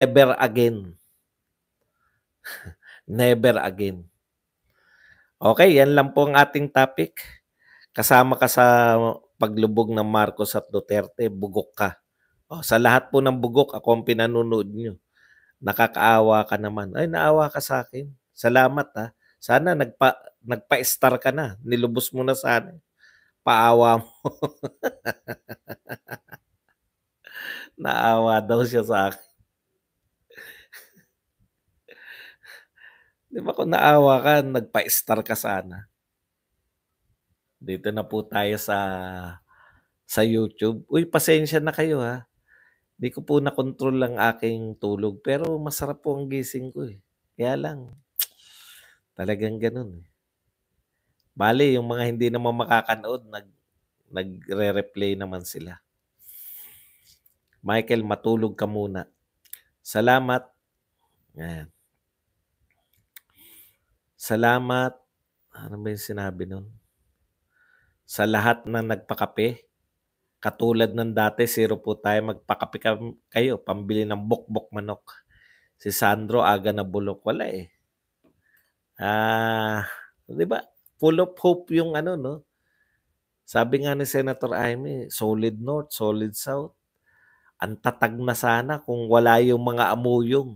Never again. Never again. Okay, yan lang po ang ating topic. Kasama ka sa paglubog ng Marcos at Duterte, bugok ka. Sa lahat po ng bugok, ako ang pinanonood nyo. Nakakaawa ka naman. Ay, naawa ka sa akin. Salamat ha. Sana nagpa-star ka na. Nilubos mo na sana. Paawa mo. Naawa daw siya sa akin. Di ba kung naawa ka, nagpa-star ka sana. Dito na po tayo sa YouTube. Uy, pasensya na kayo ha. Di ko po na-control ang aking tulog. Pero masarap po ang gising ko eh. Kaya lang, talagang ganun eh. Bale, yung mga hindi naman makakanood, nagre-replay naman sila. Michael, matulog ka muna. Salamat. Ayan. Salamat. Ano ba yung sinabi nun? Sa lahat na nagpakape, katulad ng dati, zero po tayo, magpakape kayo, pambili ng bukbok manok. Si Sandro, aga na bulok. Wala eh. Di ba? Full of hope yung ano, no? Sabi nga ni Senator Amy, solid North, solid South. Ang tatag na sana kung wala yung mga amuyong.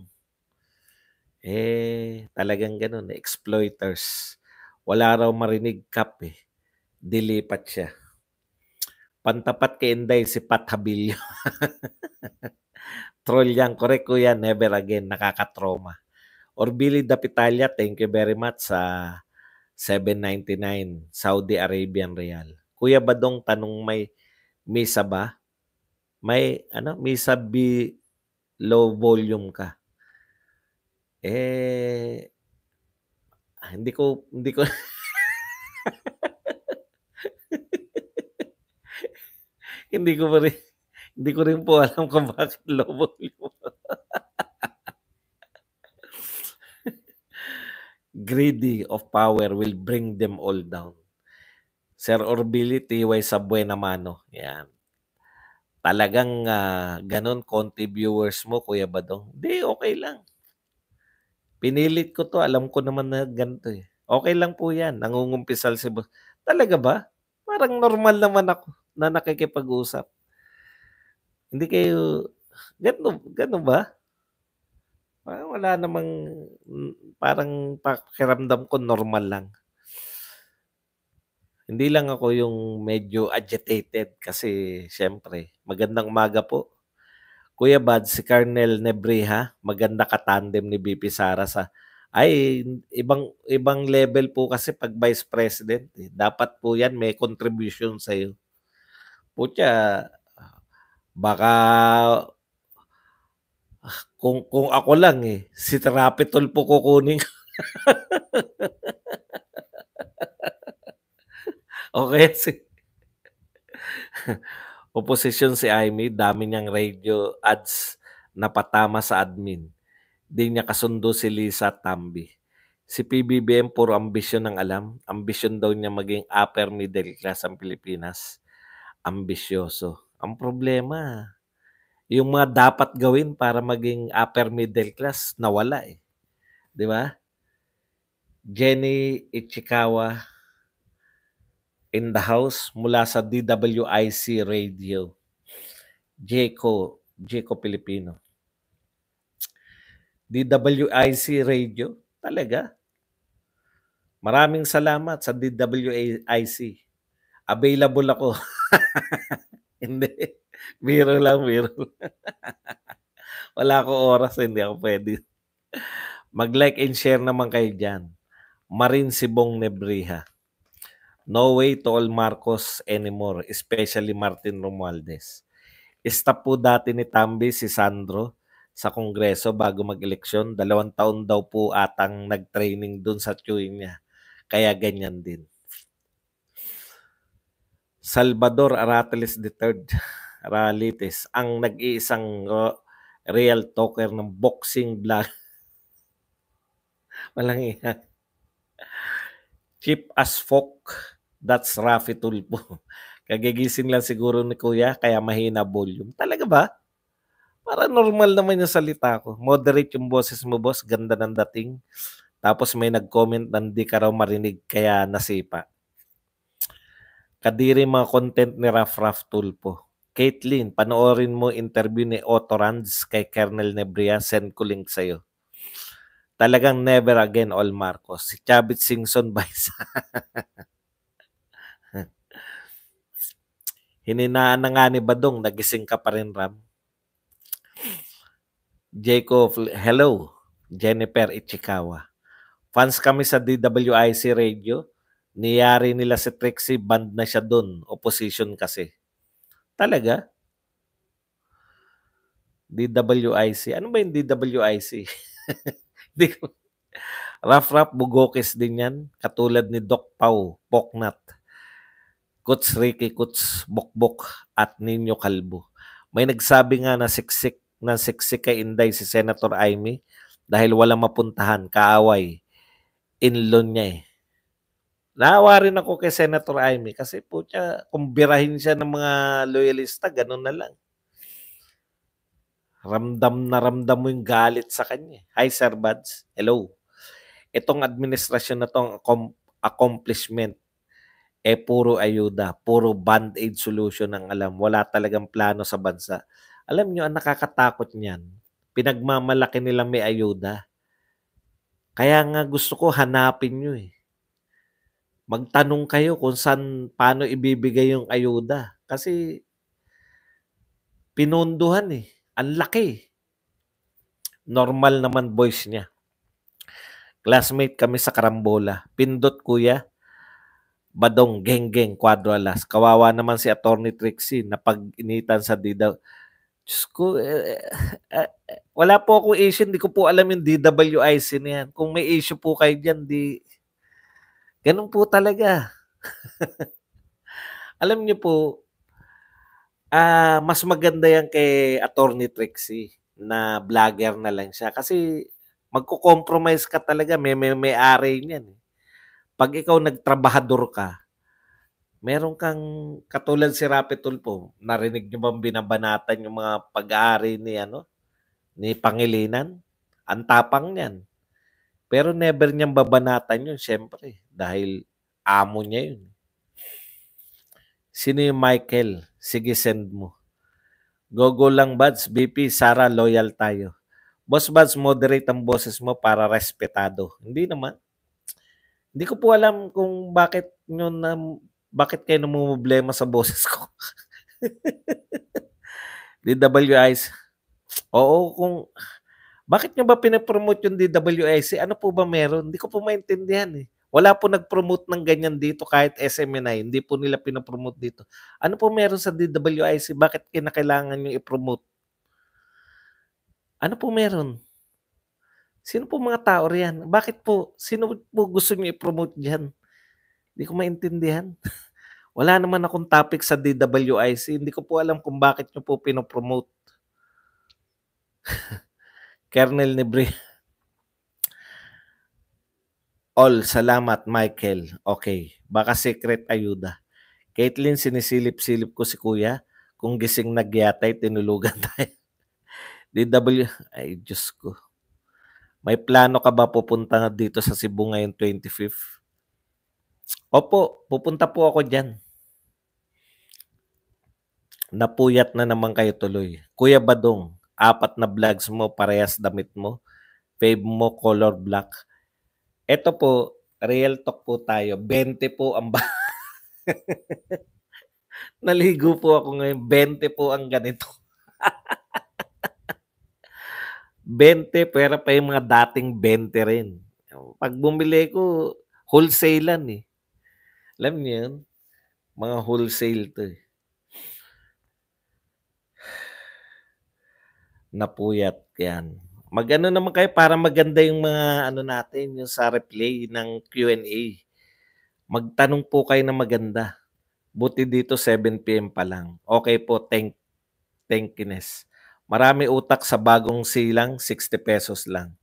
Talagang ganun. Exploiters. Wala raw marinig Kap eh. Dilipat siya. Pantapat kay Inday si Pat Habilio. Troll yan. Correct ko yan. Never again. Nakakatroma. Orbili Dapitalia, thank you very much sa 799 Saudi Arabian Real. Kuya Badong, tanong may misa ba? May misa low volume ka. Hindi ko hindi ko rin po alam kung bakit low volume. Greedy of power will bring them all down. Sir Orbili, tiway sa buena mano. Yan. Talagang ganun, konti viewers mo, Kuya Badong. Hindi, okay lang. Pinilit ko to. Alam ko naman na ganito eh. Okay lang po yan. Nangungumpisal si boss. Talaga ba? Parang normal naman ako na nakikipag-usap. Hindi kayo... Ganun ba? Wala namang... Parang pakiramdam ko normal lang. Hindi lang ako yung medyo agitated kasi syempre, magandang umaga po. Kuya Bad, si Colonel Nebriha, maganda ka-tandem ni BP Sara sa... Ay, ibang level po kasi pag Vice President. Eh. Dapat po yan may contribution sa'yo. Putya, baka kung ako lang eh, si Rapitol po kukunin. Okay, oposisyon si Amy, dami niyang radio ads na patama sa admin. Di niya kasundo si Lisa Tambi. Si PBBM puro ambisyon ang alam. Ambisyon daw niya maging upper middle class ang Pilipinas. Ambisyoso. Ang problema, yung mga dapat gawin para maging upper middle class, nawala eh. Di ba? Jenny Ichikawa in the house mula sa DWIC Radio. Jeco Filipino. DWIC Radio, talaga. Maraming salamat sa DWIC. Available ako. Hindi. Biro lang. Wala akong oras, hindi ako pwede. Mag-like and share naman kayo dyan. Marin Sibong Nebriha. No way to all Marcos anymore, especially Martin Romualdez. Stop po dati ni Tambi si Sandro sa Kongreso bago mag-eleksyon. 2 taon daw po atang nag-training dun sa chewing niya. Kaya ganyan din. Salvador Arateles III, Aralites, ang nag-iisang real talker ng boxing vlog. Walang iya. Cheap as folk, that's Rafi Tulpo. Kagigising lang siguro ni Kuya, kaya mahina volume. Talaga ba? Para normal naman yung salita ko. Moderate yung boses mo, boss. Ganda ng dating. Tapos may nag-comment na hindi ka raw marinig kaya nasipa. Kadiri mga content ni Raf Tulpo. Caitlyn, panoorin mo interview ni Otto Ranz kay Colonel Nebria. Send ko link sa'yo. Talagang never again all Marcos. Si Chavit Singson Baisa. Hininaan na nga ni Badong. Nagising ka pa rin, Ram. Jacob, hello. Jennifer Ichikawa. Fans kami sa DWIC Radio. Niyari nila si Trixie, band na siya dun. Opposition kasi. Talaga? DWIC. Ano ba yung DWIC? Hindi ko. Raf Bugokis din yan. Katulad ni Doc Pau, Poknat, Kuts Ricky, Kuts Bokbok, at Ninyo Kalbo. May nagsabi nga na siksik kay Inday si Senator Amy dahil walang mapuntahan, kaaway. In-law niya eh. Naawa rin ako kay Senator Amy kasi po siya, kung birahin siya ng mga loyalista, ganun na lang. Ramdam mo yung galit sa kanya. Hi, Sir Buds. Hello. Itong administrasyon na itong accomplishment, puro ayuda, puro band-aid solution ang alam. Wala talagang plano sa bansa. Alam nyo, ang nakakatakot niyan, pinagmamalaki nilang may ayuda. Kaya nga gusto ko hanapin nyo eh. Magtanong kayo kung paano ibibigay yung ayuda. Kasi pinondohan eh. Ang laki. Normal naman voice niya. Classmate kami sa Karambola. Pindot kuya. Badong, geng-geng, Quadralas. Kawawa naman si Attorney Trixie na pag-initan sa DW. Diyos ko, wala po akong issue. Hindi ko po alam yung DWIC na yan. Kung may issue po kayo dyan, ganun po talaga. Alam niyo po, mas maganda yan kay Attorney Trixie na vlogger na lang siya. Kasi magko-compromise ka talaga. May-ari niyan. Pag ikaw nagtrabahador ka, meron kang katulad si Rapi Tulfo. Narinig niyo bang binabanatan yung mga pag-aari ni Pangilinan? Ang tapang niyan. Pero never niyang babanatan yun, syempre. Dahil amo niya yun. Sino yung Michael? Sige, send mo. Go lang, Buds. BP, Sara, loyal tayo. Boss Buds, moderate ang boses mo para respetado. Hindi naman. Hindi ko po alam kung bakit kayo namumblema sa boses ko. DWIC. Oo, bakit nyo ba pinapromote yung DWIC? Ano po ba meron? Hindi ko po maintindihan eh. Wala po nag-promote ng ganyan dito kahit SMNI. Hindi po nila pinapromote dito. Ano po meron sa DWIC? Bakit kinakailangan nyo i-promote? Ano po meron? Sino po mga tao riyan? Bakit po? Sino po gusto nyo i-promote dyan? Hindi ko maintindihan. Wala naman akong topic sa DWIC. Hindi ko po alam kung bakit nyo po pinopromote. Colonel Nebre. All, salamat Michael. Okay, baka secret ayuda. Caitlyn, sinisilip-silip ko si kuya. Kung gising nagyatay, tinulugan tayo. DW, ay Diyos ko. May plano ka ba pupunta dito sa Cebu ngayon 25th? Opo, pupunta po ako dyan. Napuyat na naman kayo tuloy. Kuya Badong, 4 na vlogs mo, parehas damit mo. Fave mo, color black. Ito po, real talk po tayo. 20 po ang naligo po ako ngayon. 20 po ang ganito. 20, pero pa yung mga dating 20 rin. Pag bumili ko, wholesale eh. Alam niyo yun? Mga wholesale to eh. Napuyat yan. Mag-ano naman kayo para maganda yung mga natin, yung sa replay ng Q&A. Magtanong po kayo na maganda. Buti dito 7 PM pa lang. Okay po, thankiness. Marami utak sa bagong silang, 60 pesos lang.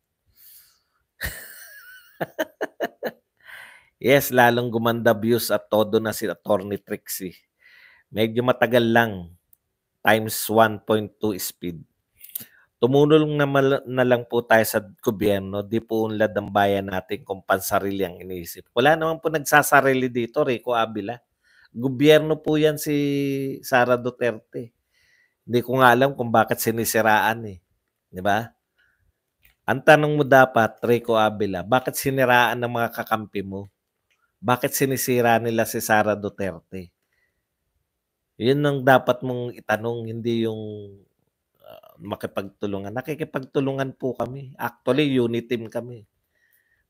Yes, lalong gumanda views at todo na si Attorney Trixie. Medyo matagal lang. Times 1.2 speed. Tumulong na lang po tayo sa gobyerno, 'di po unlad ang bayan natin kung pansarili ang iniisip. Wala naman po nagsasarili dito, Rico Avila. Gobyerno po 'yan si Sara Duterte. Hindi ko nga alam kung bakit sinisiraan, eh, 'di ba? Ang tanong mo dapat, Rico Avila, bakit siniraan ng mga kakampi mo? Bakit sinisira nila si Sara Duterte? 'Yun ang dapat mong itanong, hindi yung makipagtulungan. Nakikipagtulungan po kami. Actually, unity team kami.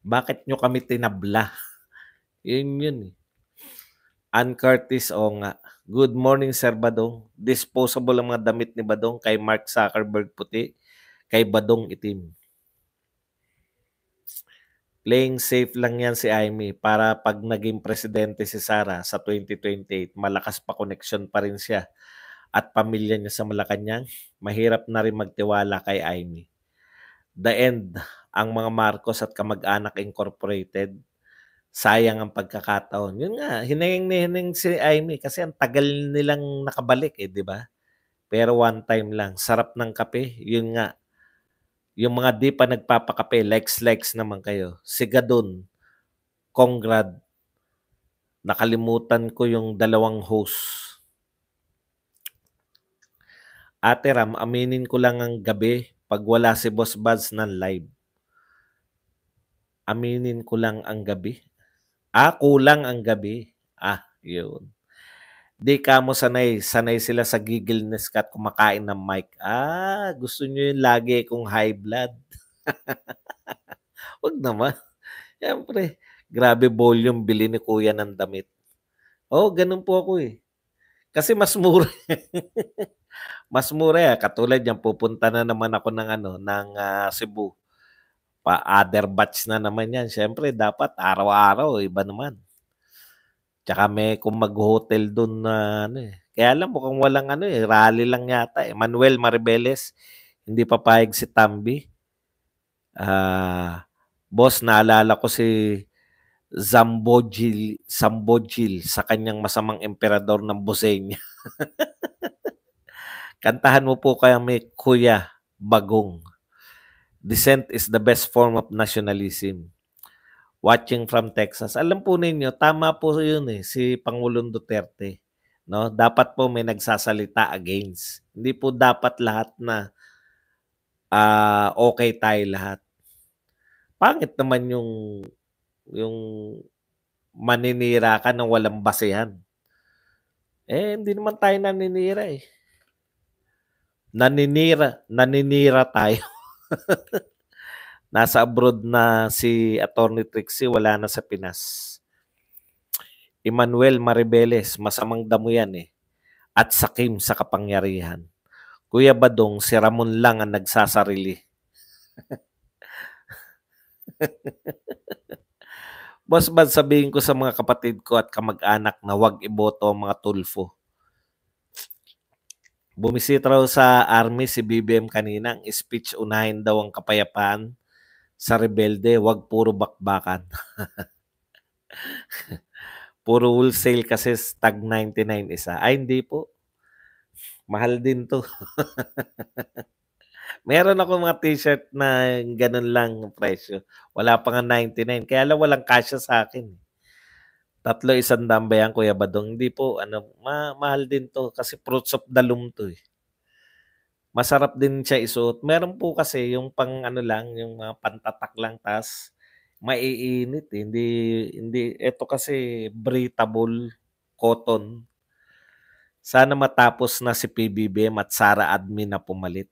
Bakit nyo kami tinabla? Yun eh. Ann Curtis, o nga. Good morning, Sir Badong. Disposable ang mga damit ni Badong kay Mark Zuckerberg puti, kay Badong itim. Playing safe lang yan si Amy para pag naging presidente si Sara sa 2028, malakas pa connection pa rin siya at pamilya niya sa Malacanang. Mahirap na rin magtiwala kay Amy. The end, ang mga Marcos at Kamag-anak Incorporated, sayang ang pagkakataon. Yun nga, hinayang si Amy kasi ang tagal nilang nakabalik eh, di ba? Pero one time lang, sarap ng kape, yun nga. Yung mga di pa nagpapakape, likes naman kayo. Sigadon, Congrad, nakalimutan ko yung dalawang host. Ate Ram, aminin ko lang ang gabi pag wala si Boss Buds ng live. Aminin ko lang ang gabi. Kulang ang gabi. Yun. Di ka mo sanay. Sanay sila sa giggleness ka at kumakain ng mic. Gusto nyo yun lagi kung high blood. Huwag naman. Siyempre, grabe volume bili ni kuya ng damit. Ganun po ako eh. Kasi mas mura. Mas mura. Katulad yan, pupunta na naman ako ng Cebu. Other batch na naman yan. Siyempre, dapat araw-araw, iba naman. Tsaka may kung mag-hotel doon na Kaya alam mo kung walang rally lang yata eh. Manuel Maribeles, hindi papayag si Tambi. Boss, naalala ko si Zambojil sa kanyang masamang emperador ng Bosenia. Kantahan mo po kaya may Kuya Bagong. Dissent is the best form of nationalism. Watching from Texas. Alam po ninyo, tama po yun eh, si Pangulong Duterte. No? Dapat po may nagsasalita against. Hindi po dapat lahat na okay tayo lahat. Pangit naman yung maninira ka ng walang basehan. Hindi naman tayo naninira eh. Naninira tayo. Nasa abroad na si Attorney Trixie, wala na sa Pinas. Emmanuel Maribeles, masamang damo yan eh. At sakim sa kapangyarihan. Kuya Badong, si Ramon lang ang nagsasarili. Boss Bad, sabihin ko sa mga kapatid ko at kamag-anak na huwag iboto ang mga tulfo. Bumisita raw sa army si BBM kanina. Ang speech, unahin daw ang kapayapaan sa rebelde, huwag puro bakbakan. Puro wholesale kasi tag 99 isa. Hindi po. Mahal din to. Meron ako mga t-shirt na ganun lang presyo. Wala pa nga 99. Kaya lang walang kasya sa akin. 300 ba yan, Kuya Badong? Hindi po. Mahal din to kasi fruits of the loom to eh. Masarap din siya isuot. Meron po kasi yung pang lang, yung mga pantatak lang, tas maiinit eh. Hindi, ito kasi breathable cotton. Sana matapos na si PBBM at Sara Admin na pumalit.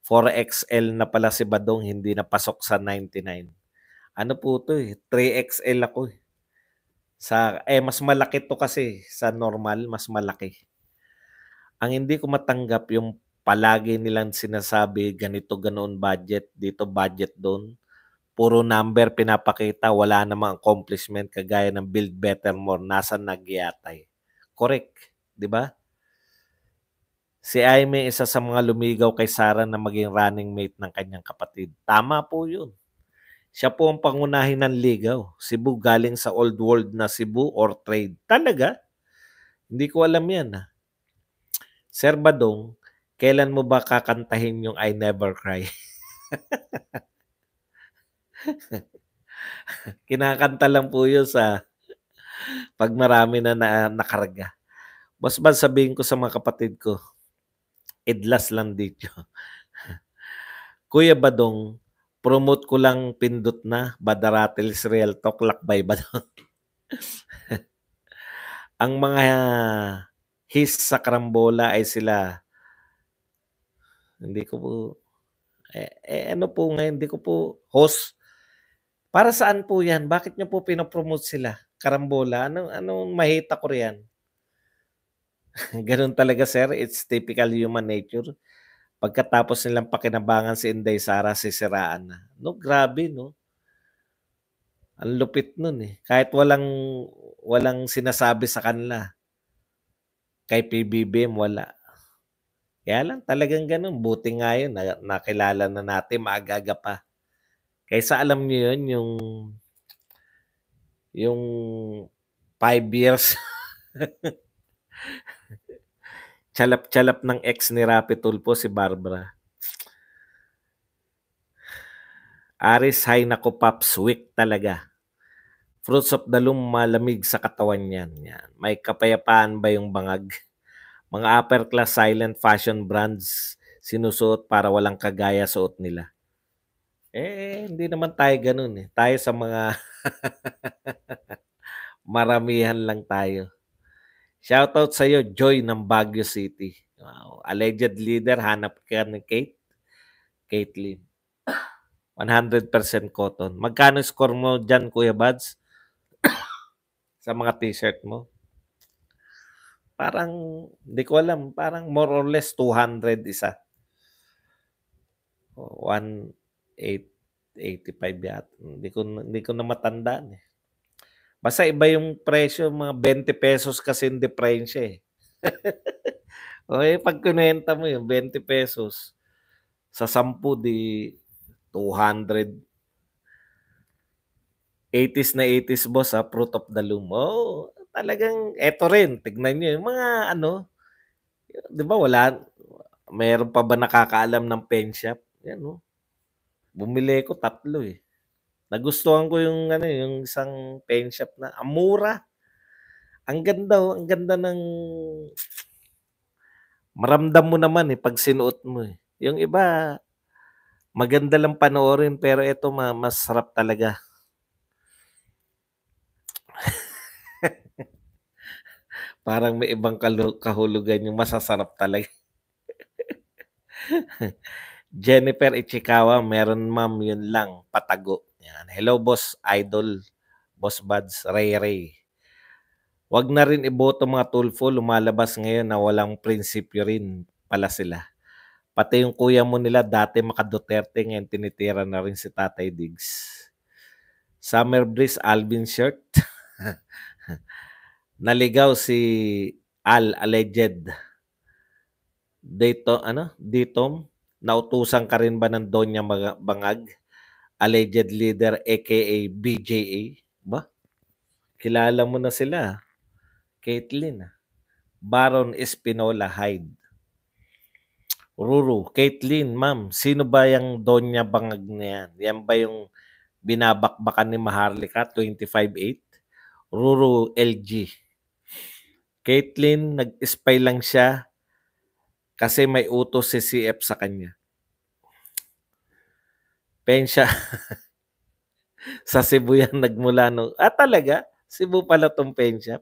4XL na pala si Badong, hindi na pasok sa 99. Ano po to eh, 3XL ako eh. Mas malaki to kasi sa normal, mas malaki. Ang hindi ko matanggap yung palagi nilang sinasabi ganito ganoon budget, dito budget doon. Puro number pinapakita, wala namang accomplishment kagaya ng Build Better More, nasa nagyatay. Correct, di ba? Si Aimee isa sa mga lumigaw kay Sara na maging running mate ng kanyang kapatid. Tama po yun. Siya po ang pangunahin ng ligaw. Cebu galing sa old world na Cebu or trade. Talaga? Hindi ko alam yan. Sir Badong, Kailan mo ba kakantahin yung I Never Cry? Kinakanta lang po yun sa 'pag marami na nakarga. Boss Bad, sabihin ko sa mga kapatid ko, idlas lang dito. Kuya Badong, promote ko lang pindot na, Badaratil's Real Talk, lakbay ba daw? Ang mga his sa karambola ay sila, hindi ko po, ano po ngayon, hindi ko po, host. Para saan po yan? Bakit niyo po pinopromote sila? Karambola? Anong mahita ko riyan? Ganun talaga, sir. It's typical human nature. Pagkatapos nilang pakinabangan si Inday Sara, sisiraan na. No, grabe, no? Ang lupit nun eh. Kahit walang sinasabi sa kanila. Kay PBBM, wala. Kaya lang talagang ganun. Buti nga yun, nakilala na natin, maaga pa. Kaysa alam niyo yun, yung 5 years, chalap-chalap ng ex ni Rapi Tulfo, si Barbara. Aris, hay nako Pops, weak talaga. Fruits of the loom, malamig sa katawan yan. Yan. May kapayapaan ba yung bangag? Mga upper class silent fashion brands sinusuot para walang kagaya suot nila. Hindi naman tayo ganun eh. Tayo sa mga maramihan lang tayo. Shoutout sa iyo, Joy ng Baguio City. Wow. Alleged leader, hanap ka ni Caitlyn. 100% cotton. Magkano score mo dyan, Kuya Buds? Sa mga t-shirt mo? Parang, hindi ko alam, parang more or less 200 isa. 185 yata. Hindi ko na matandaan eh. Basta iba yung presyo, mga 20 pesos kasi yung diferensya eh. Pag kunenta mo yung 20 pesos, sa 10 di 200. 80s na 80s, boss, ha, fruit of the loom. Talagang eto rin, tignan niyo yung mga ano, 'di ba meron pa ba nakakaalam ng pen shop? Yan, no. Bumili ko 3 eh. Nagustuhan ko yung ano, yung isang pen shop na ang mura. Ang ganda ng maramdam mo naman eh pag sinuot mo eh. Yung iba maganda lang panoorin pero ito masarap talaga. Parang may ibang kahulugan yung masasarap talaga. Jennifer Ichikawa, meron ma'am, yun lang, patago. Yan. Hello, boss, idol, boss buds, Ray Ray. Wag na rin iboto mga Tulfo, lumalabas ngayon na walang prinsipyo rin pala sila. Pati yung kuya mo nila dati maka-Duterte, ngayon tinitira na rin si Tatay Diggs. Summer Breeze, Alvin shirt. Naligaw si alleged. Ditom, nautusan ka rin ba ng Donya Bangag? Alleged leader aka BJA? Ba? Kilala mo na sila. Caitlyn. Baron Espinola Hyde. Ruru, Caitlyn, ma'am, sino ba yung Donya Bangag na yan? Yan ba yung binabakbakan ni Maharlika 25-8? Ruru LG. Caitlyn, nag-spy lang siya kasi may utos si CF sa kanya. Pensya sa Cebu yan nagmula no. Talaga? Cebu pala tong pen shop.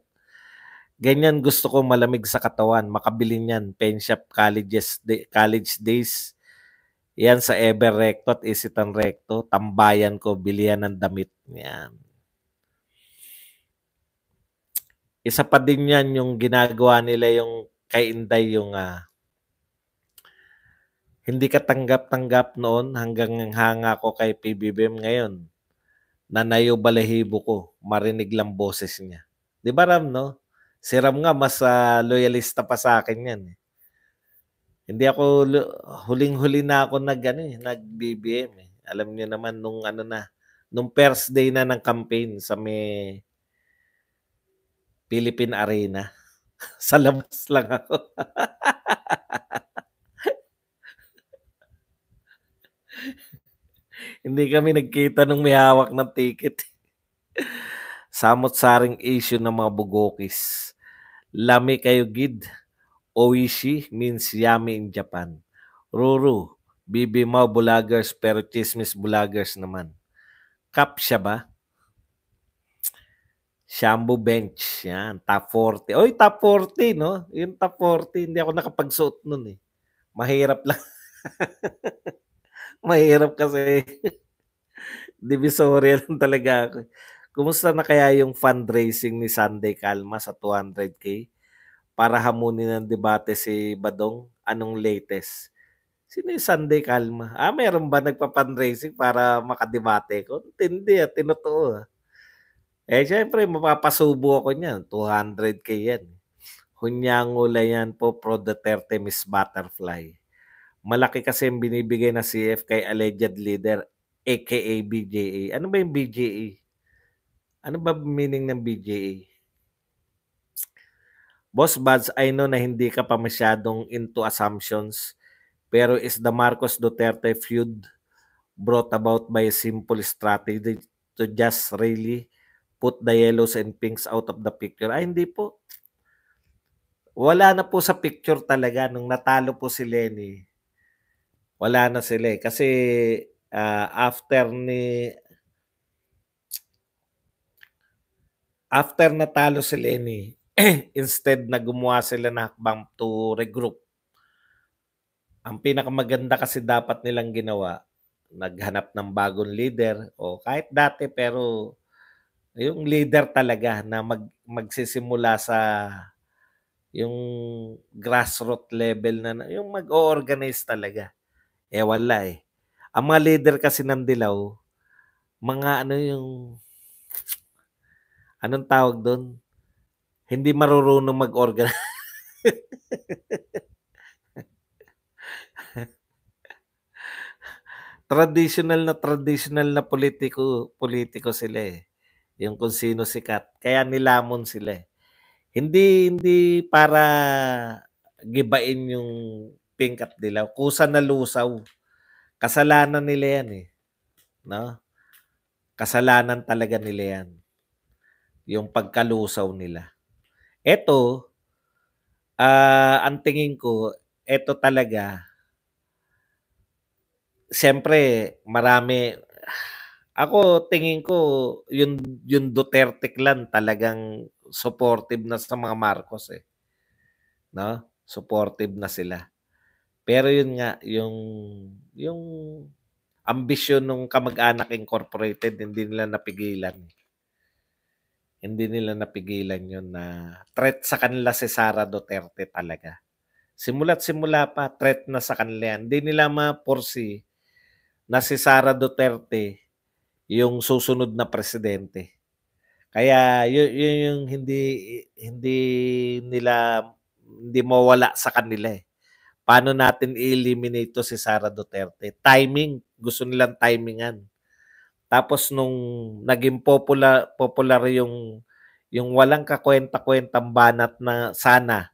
Ganyan gusto ko, malamig sa katawan. Makabili niyan. Pen shop college days. Yan sa Ever Recto at Isitan Recto. Tambayan ko, bilihan ng damit. Yan. Isa pa din yan yung ginagawa nila yung kay Inday, yung hindi ka tanggap-tanggap noon hanggang hanga ko kay PBBM ngayon. Nanayo balahibo ko, marinig lang boses niya. Di ba, Ram, no? Si Ram nga, mas loyalista pa sa akin yan. Eh. Hindi ako, huling-huli na ako nag-BBM. Eh. Alam niyo naman nung first day na ng campaign sa may Philippine Arena. Sa labas lang ako. Hindi kami nagkita nung may hawak ng ticket. Samot-saring issue ng mga bugokis. Lami kayo gid. Oishi means yummy in Japan. Ruru, Bibimaw Bulagers pero Chismis Bulagers naman. Cup siya ba? Shambo Bench. Yan, top 40. Oy, top 40, no? Yung top 40, hindi ako nakapagsuot nun eh. Mahirap lang. Mahirap kasi. Divisoria lang talaga ako. Kumusta na kaya yung fundraising ni Sunday Calma sa 200K? Para hamunin ng debate si Badong? Anong latest? Sino yung Sunday Calma? Meron ba nagpa-fundraising para makadebate ko? Hindi tinotoo. Syempre, mapapasubo ako niyan. 200K yan. Hunyangula yan po pro Duterte Miss Butterfly. Malaki kasi yung binibigay na CF kay alleged leader aka BJA. Ano ba yung BJA? Ano ba meaning ng BJA? Boss Buds, I know na hindi ka pa masyadong into assumptions, pero is the Marcos Duterte feud brought about by a simple strategy to just really put the yellows and pinks out of the picture? Hindi po. Wala na po sa picture talaga nung natalo po si Lenny. Wala na sila eh. Kasi after natalo si Lenny, instead na gumawa sila na hakbang to regroup. Ang pinakamaganda kasi dapat nilang ginawa, naghanap ng bagong leader o kahit dati pero yung leader talaga na magsisimula sa yung grassroots level na yung mag-o-organize talaga. Wala eh. Ang mga leader kasi ng Dilaw, mga anong tawag doon? Hindi marurunong mag-organize. traditional na politiko sila eh. Yung kung sino sikat. Kaya nilamon sila eh. Hindi para gibain yung pink at dilaw. Kusa na lusaw. Kasalanan nila yan eh. No? Kasalanan talaga nila yan. Yung pagkalusaw nila. Ito, ang tingin ko, ito talaga, siyempre, marami, ako tingin ko, yung Duterte clan talagang supportive na sa mga Marcos eh. No? Supportive na sila. Pero yun nga, yung ambisyon ng kamag-anak incorporated, hindi nila napigilan. Hindi nila napigilan yun na threat sa kanila si Sara Duterte talaga. Simula't simula pa, threat na sa kanila yan. Hindi nila ma-foresee na si Sara Duterte yung susunod na presidente. Kaya yun yung hindi nila hindi mawala sa kanila eh. Paano natin i-eliminate to si Sara Duterte? Timing, gusto nilang timingan. Tapos nung naging popular yung walang kakwenta-kwentang banat na sana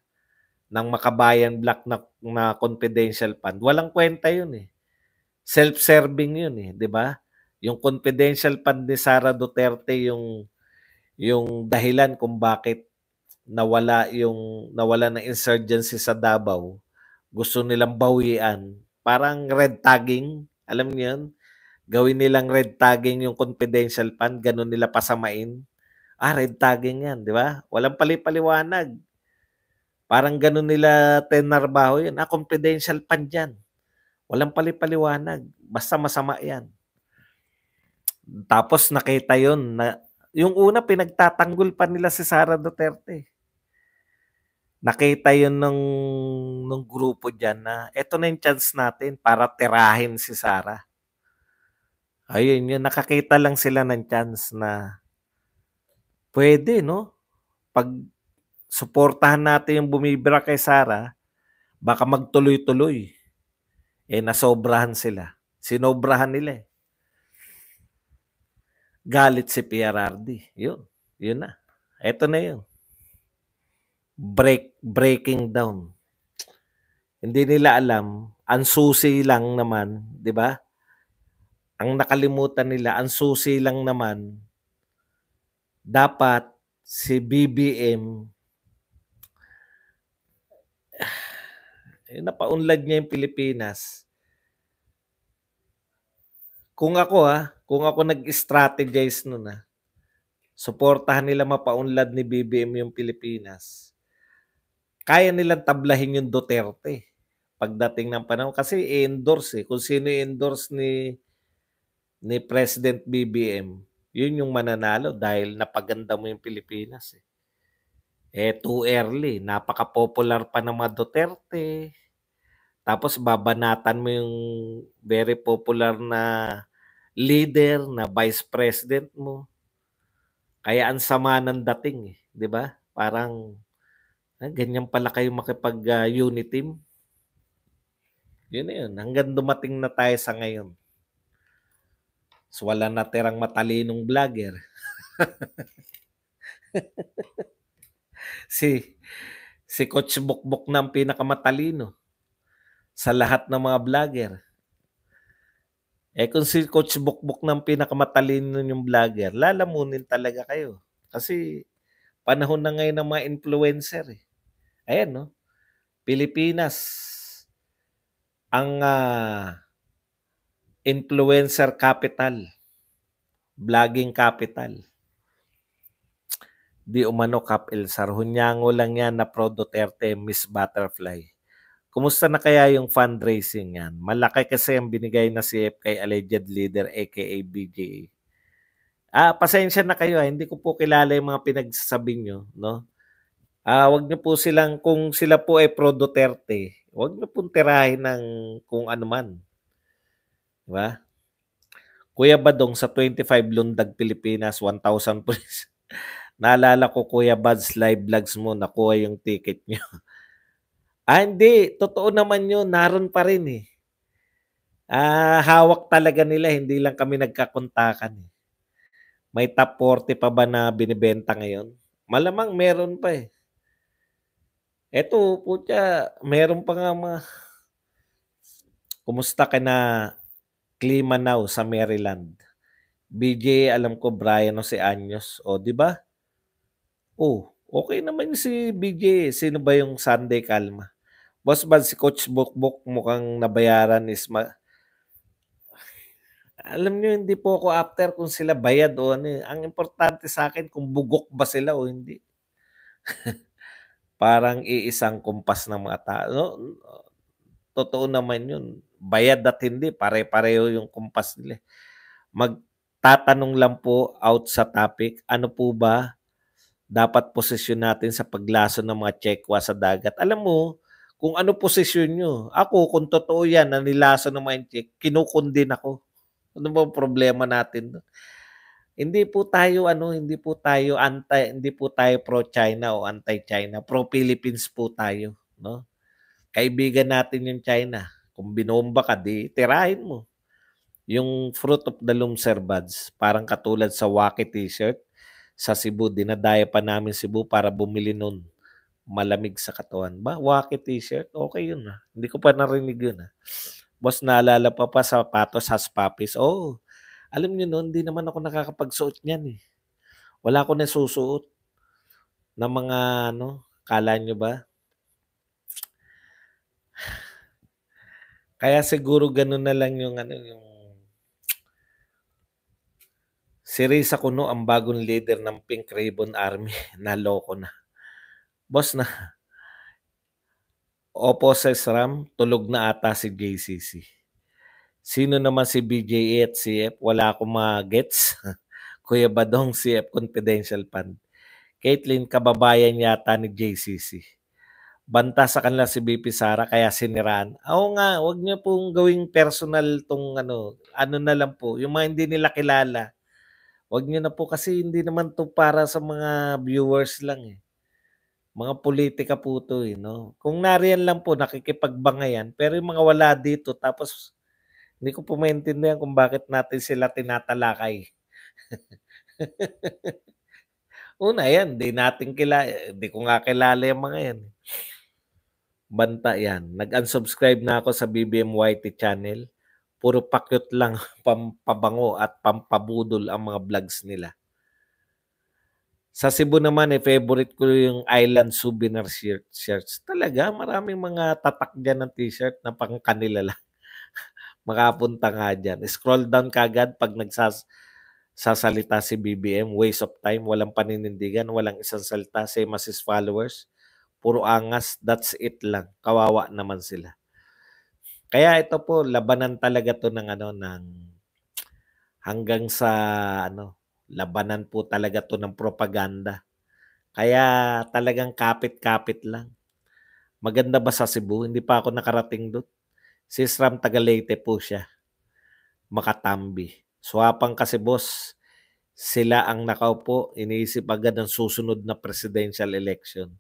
ng Makabayan Black na confidential fund. Walang kwenta yun eh. Self-serving yun eh, 'di ba? Yung confidential fund ni Sara Duterte yung dahilan kung bakit nawala ng insurgency sa Davao. Gusto nilang bawian. Parang red tagging, alam niyo yun? Gawin nilang red tagging yung confidential fund, ganun nila pasamain. Red tagging yan, di ba? Walang palipaliwanag. Parang ganun nila tenarbaho yun. Confidential fund yan. Walang palipaliwanag. Basta masama yan. Tapos nakita yun na yung una pinagtatanggol pa nila si Sara Duterte. Nakita yun nung grupo dyan na eto na yung chance natin para tirahin si Sara. Ayun yun, nakakita lang sila ng chance na pwede, no? Pag suportahan natin yung bumibira kay Sara, baka magtuloy-tuloy. Nasobrahan sila. Sinobrahan nila eh. Galit si PRRD. Yun na. Eto na yun. Breaking down. Hindi nila alam, ang susi lang naman, di ba? Ang nakalimutan nila, ang susi lang naman, dapat si BBM, napaunlad niya yung Pilipinas. Kung ako nag-strategize nun suportahan nila mapaunlad ni BBM yung Pilipinas. Kaya nilang tablahin yung Duterte pagdating ng panahon kasi i-endorse kung sino i-endorse ni President BBM, yun yung mananalo dahil napaganda mo yung Pilipinas. Too early, napaka-popular pa ng mga Duterte. Tapos babanatan mo yung very popular na leader na vice president mo. Kaya ang sama ng dating, 'di ba? Parang ganyan pala kayo makipag-unity team. Yun na yun, hanggang dumating na tayo sa ngayon. So, wala natirang matalinong vlogger. si Coach Bukbok na ang pinakamatalino sa lahat ng mga vlogger. Kung si Coach Bukbok na ang pinakamatalino yung vlogger, lalamunin talaga kayo. Kasi panahon na ngayon ng mga influencer. Ayan, no? Pilipinas, ang influencer capital, vlogging capital. Di umano Kap Elsar, hunyango lang yan na Pro Duterte, Miss Butterfly. Kumusta na kaya yung fundraising yan? Malaki kasi ang binigay na CF kay alleged leader aka BJA. Pasensya na kayo, hindi ko po kilala yung mga pinagsasabi nyo, no? Wag niyo po silang, kung sila po ay Pro Duterte, wag niyo pong tirahin ng kung ano man. Diba? Kuya Badong sa 25 Lundag Pilipinas, 1,000 please. Naalala ko, Kuya Bads, live vlogs mo, nakuha yung ticket nyo. Hindi. Totoo naman yun. Naroon pa rin eh. Hawak talaga nila. Hindi lang kami nagkakontakan eh. May top 40 pa ba na binibenta ngayon? Malamang meron pa eh. Eto, putya, meron pa nga mga... Kumusta ka na Klima Now sa Maryland? BJ, alam ko, Brian o si Anyos. O, di ba? Okay naman si BJ. Sino ba yung Sunday Kalma? Boss Bad, si Coach Bukbok mukhang nabayaran is alam niyo, hindi po ako after kung sila bayad o ano. Ang importante sa akin kung bugok ba sila o hindi. Parang iisang kumpas ng mga tao. No? Totoo naman yun. Bayad at hindi, pare-pareho yung kumpas nila. Magtatanong lang po out sa topic, ano po ba dapat posisyon natin sa paglaso ng mga tsekwa sa dagat? Alam mo, kung ano posisyon nyo. Ako, kung totoo yan, na nilaso ng mga tsek, kinukundin ako. Ano ba problema natin? Hindi po tayo hindi po tayo pro-China o anti-China. Pro-Philippines po tayo, no? Kaibigan natin yung China. Kung binomba ka, di tirahin mo. Yung fruit of the loom, Sir Buds, parang katulad sa Waki t-shirt sa Cebu, dinadaya pa namin Cebu para bumili nun. Malamig sa katawan. Ba, Waki t-shirt? Okay yun Hindi ko pa narinig yun Boss, naalala pa sapatos has puppies. Alam niyo noon, hindi naman ako nakakapagsuot niyan eh. Wala ako nasusuot ng mga kala niyo ba? Kaya siguro ganun na lang yung yung si Risa Kuno ang bagong leader ng Pink Ribbon Army. Naloko na. Boss na. Opo, Ram, tulog na ata si JCC. Sino naman si BJA at CF? Wala akong gets. Kuya Badong, CF Confidential Fund. Caitlyn, kababayan yata ni JCC. Banta sa kanila si BP Sara kaya siniraan. Oo nga, wag niyo pong gawing personal tong ano na lang po. Yung mga hindi nila kilala. Wag niyo na po kasi hindi naman to para sa mga viewers lang eh. Mga politika po to eh, no? Kung nariyan lang po, nakikipagbangayan. Pero yung mga wala dito, tapos hindi ko po maintindihan kung bakit natin sila tinatalakay. Una yan, hindi ko nga kilala yung mga yan. Banta yan. Nag-unsubscribe na ako sa BBM YT channel. Puro pakyut lang, pampabango at pampabudol ang mga vlogs nila. Sa Cebu naman, favorite ko yung Island Souvenir shirts. Talaga, maraming mga tatak dyan ng t-shirt na pang kanila lang. Makapunta nga dyan. Scroll down kagad pag sasalita si BBM. Waste of time, walang paninindigan, walang isang salita, same as his followers. Puro angas, that's it lang. Kawawa naman sila. Kaya ito po, labanan talaga to ng hanggang sa labanan po talaga to ng propaganda. Kaya talagang kapit-kapit lang. Maganda ba sa Cebu? Hindi pa ako nakarating doon. Si Sram taga Leyte po siya. Makatambi. Swapang kasi boss, sila ang nakaupo, iniisip agad ang susunod na presidential election.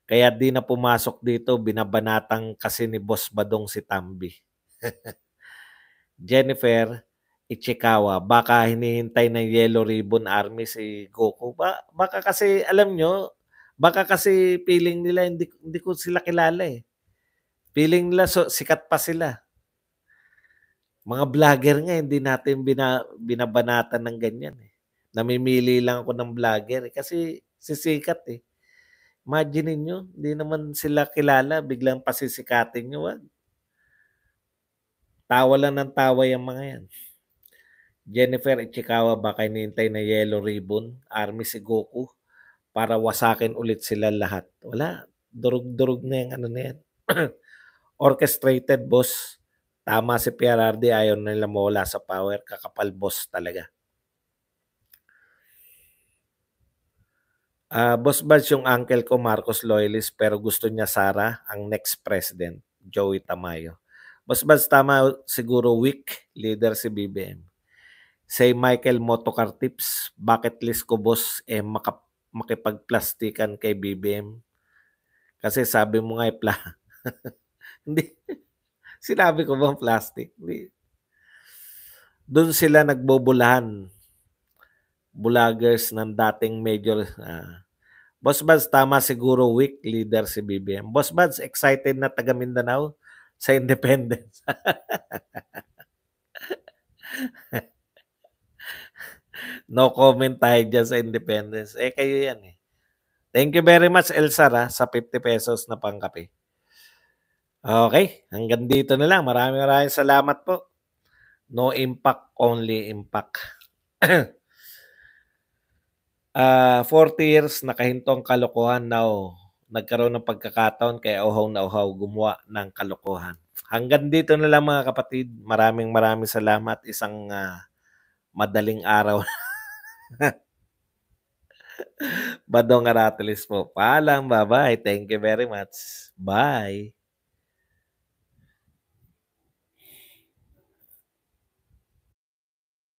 Kaya di na pumasok dito, binabanatang kasi ni Boss Badong si Tambi. Jennifer Ichikawa, baka hinihintay ng Yellow Ribbon Army si Goku. Baka kasi, alam nyo, baka kasi feeling nila hindi ko sila kilala eh. Feeling nila sikat pa sila. Mga vlogger nga, hindi natin binabanatan ng ganyan eh. Namimili lang ako ng vlogger eh, kasi sisikat eh. Imagine niyo, hindi naman sila kilala, biglang pasisikatin nyo. Tawa lang ng tawa yung mga yan. Jennifer Ichikawa, baka hinihintay na Yellow Ribbon Army si Goku para wasakin ulit sila lahat. Wala, durug-durug na yung na yan. Orchestrated, boss. Tama si PRRD, ayaw nila mawala sa power. Kakapal boss talaga. Boss Bads, yung uncle ko Marcos loyalist pero gusto niya Sara ang next president, Joey Tamayo. Boss Bads, tama siguro weak leader si BBM. Say Michael Motocar Tips, bucket list ko boss makipagplastikan kay BBM. Kasi sabi mo nga hindi. Sinabi ko bang plastic? Hindi. Doon sila nagbobulahan. Bulagers ng dating major. Boss Bads, tama siguro weak leader si BBM. Boss Bads, excited na taga Mindanao sa independence. No comment tayo dyan sa independence. Kayo yan eh. Thank you very much, Elsar, sa 50 pesos na pangkape. Okay, hanggang dito na lang. Maraming salamat po. No impact, only impact. 40 years nakahinto ang kalokohan now. Nagkaroon ng pagkakataon kaya uhaw na uhaw gumawa ng kalokohan. Hanggang dito na lang mga kapatid. Maraming salamat. Isang madaling araw. Badong Aratilis po. Paalam, bye-bye. Thank you very much. Bye.